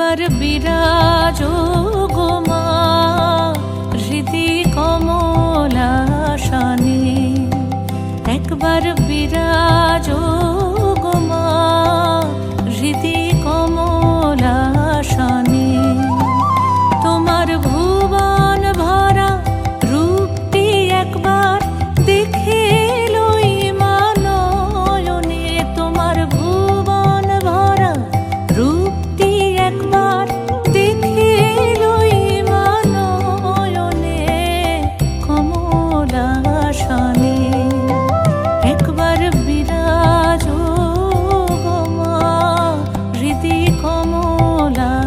একবার বিরাজো গো মা হৃদি কমলাসনে, একবার বিরাজো গো মা হৃদি কমলাসনে। তোমার ভুবন ভরা রূপটি একবার দেখে লই মা নয়নে, তোমার ভুবন ভরা রূপটি একবার দেখে লই মা নয়নে কমলাসনে। একবার বিরাজো গো মা হৃদি কমলাসনে।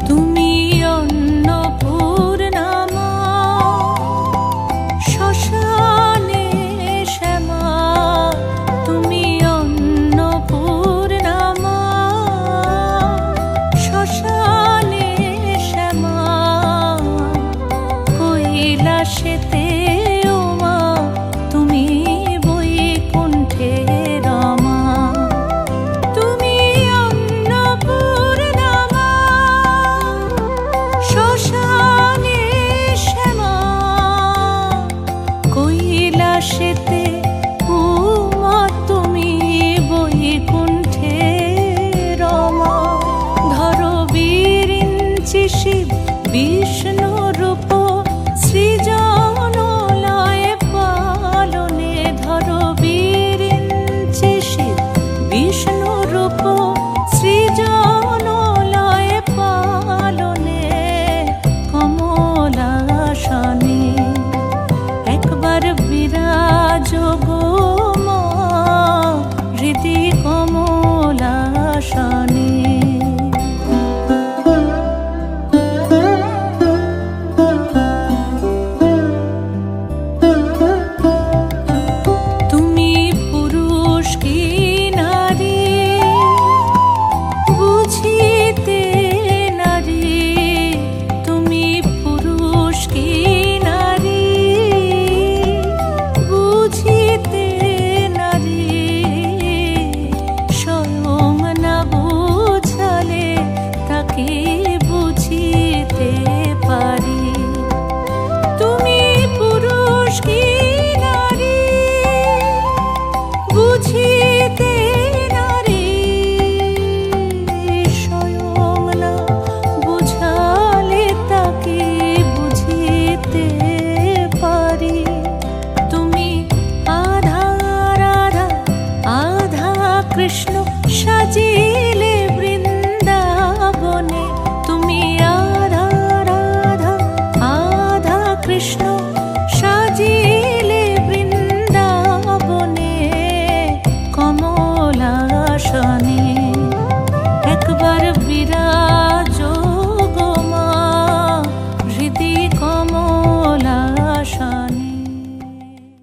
তুমি অন্নপূর্ণা মা শ্মশানে শ্যামা, তুমি অন্নপূর্ণা মা শ্মশানে শ্যামা। কৈলাসেতে ও মা তুমি বৈকুণ্ঠে রমা, তুমি অন্নপূর্ণা মা শ্মশানে শ্যামা। কৈলাসেতে ও মা তুমি বৈকুণ্ঠে রমা। ধরো বিরিঞ্চি শিব বিষ্ণু রূপ সৃজন লয় পালনে, ধরো বিরিঞ্চি শিব বিষ্ণু রূপ সৃজন লয় পালনে কমলাসনে। একবার বিরাজো গো মা হৃদি কমলাসনে। তুমি পুরুষ কি নারী বুঝিতে নারী, তুমি পুরুষ কি নারী বুঝিতে নারী। স্বয়ং না বুঝালে তাকে বুঝিতে পারি। তুমি পুরুষ কি নারী বুঝিতে নারী, স্বয়ং না বুঝালে তাকে বুঝিতে পারি। তুমি আধা রাধা আধা কৃষ্ণ সাজিয়ে